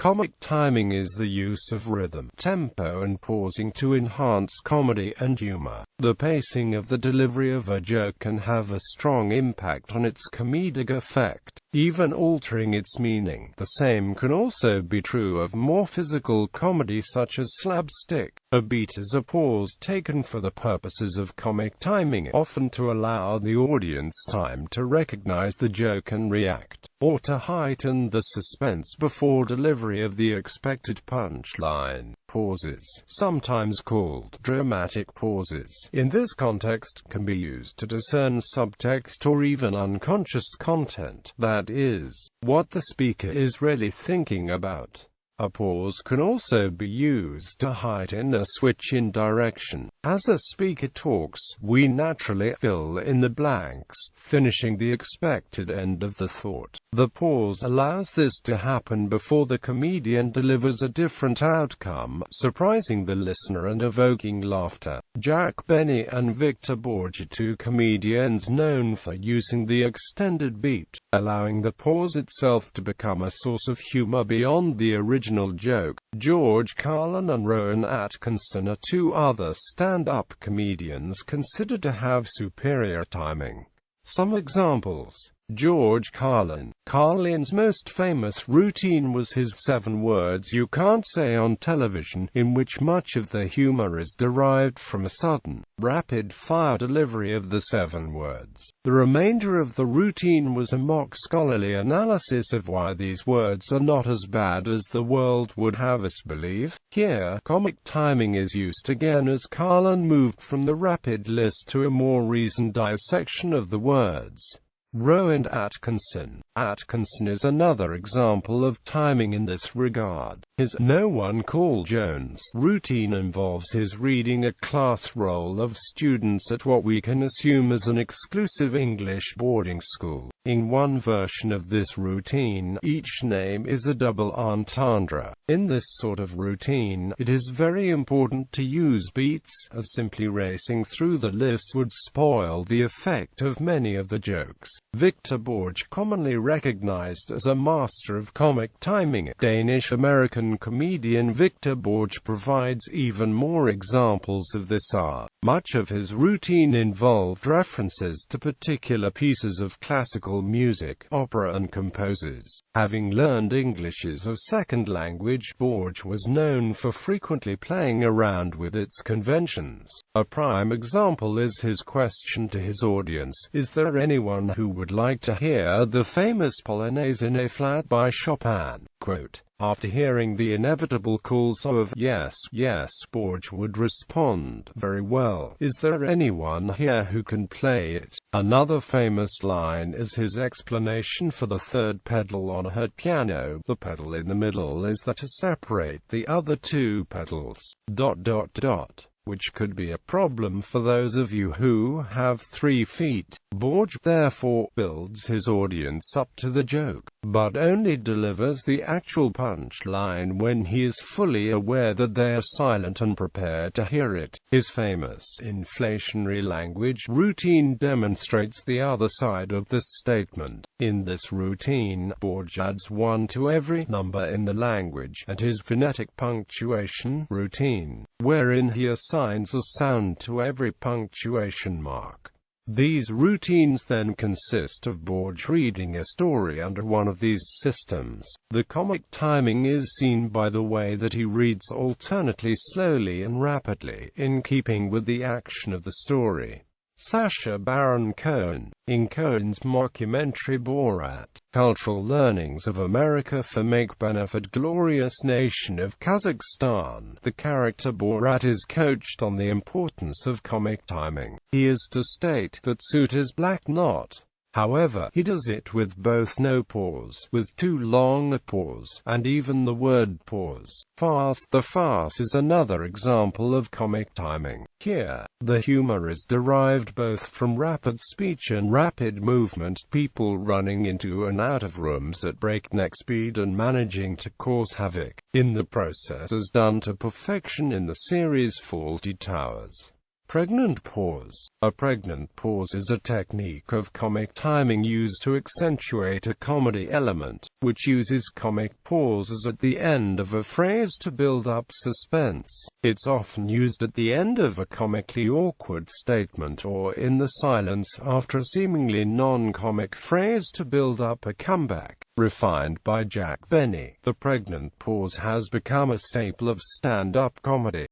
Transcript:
Comic timing is the use of rhythm, tempo and pausing to enhance comedy and humor. The pacing of the delivery of a joke can have a strong impact on its comedic effect, even altering its meaning. The same can also be true of more physical comedy such as slapstick. A beat is a pause taken for the purposes of comic timing, often to allow the audience time to recognize the joke and react, or to heighten the suspense before delivery of the expected punchline. Pauses, sometimes called dramatic pauses, in this context, can be used to discern subtext or even unconscious content, that is, what the speaker is really thinking about. A pause can also be used to heighten a switch in direction. As a speaker talks, we naturally fill in the blanks, finishing the expected end of the thought. The pause allows this to happen before the comedian delivers a different outcome, surprising the listener and evoking laughter. Jack Benny and Victor Borge are two comedians known for using the extended beat, allowing the pause itself to become a source of humor beyond the original joke. George Carlin and Rowan Atkinson are two other stand-up comedians considered to have superior timing. Some examples. George Carlin. Carlin's most famous routine was his 7 words you can't say on television, in which much of the humor is derived from a sudden, rapid-fire delivery of the 7 words. The remainder of the routine was a mock scholarly analysis of why these words are not as bad as the world would have us believe. Here, comic timing is used again as Carlin moved from the rapid list to a more reasoned dissection of the words. Rowan Atkinson. Atkinson is another example of timing in this regard. His "No One Call Jones" routine involves his reading a class roll of students at what we can assume is an exclusive English boarding school. In one version of this routine, each name is a double entendre. In this sort of routine, it is very important to use beats, as simply racing through the list would spoil the effect of many of the jokes. Victor Borge, commonly recognized as a master of comic timing, Danish-American comedian Victor Borge provides even more examples of this art. Much of his routine involved references to particular pieces of classical music, opera and composers. Having learned English as a second language, Borge was known for frequently playing around with its conventions. A prime example is his question to his audience, "Is there anyone who would like to hear the famous Polonaise in A-flat by Chopin?" Quote, after hearing the inevitable calls of "yes, yes," Borge would respond, "Very well. Is there anyone here who can play it?" Another famous line is his explanation for the third pedal on her piano. The pedal in the middle is there to separate the other 2 pedals. Which could be a problem for those of you who have 3 feet. Borge, therefore, builds his audience up to the joke, but only delivers the actual punchline when he is fully aware that they are silent and prepared to hear it. His famous inflationary language routine demonstrates the other side of this statement. In this routine, Borge adds 1 to every number in the language, and his phonetic punctuation routine, wherein he assigns a sound to every punctuation mark. These routines then consist of Borge reading a story under one of these systems. The comic timing is seen by the way that he reads alternately slowly and rapidly, in keeping with the action of the story. Sacha Baron Cohen. In Cohen's mockumentary Borat, Cultural Learnings of America for Make Benefit Glorious Nation of Kazakhstan, the character Borat is coached on the importance of comic timing. He is to state that suit is black not. However, he does it with both no pause, with too long a pause, and even the word pause. Farce. The farce is another example of comic timing. Here, the humor is derived both from rapid speech and rapid movement, people running into and out of rooms at breakneck speed and managing to cause havoc in the process, as done to perfection in the series Fawlty Towers. Pregnant pause. A pregnant pause is a technique of comic timing used to accentuate a comedy element, which uses comic pauses at the end of a phrase to build up suspense. It's often used at the end of a comically awkward statement or in the silence after a seemingly non-comic phrase to build up a comeback. Refined by Jack Benny, the pregnant pause has become a staple of stand-up comedy.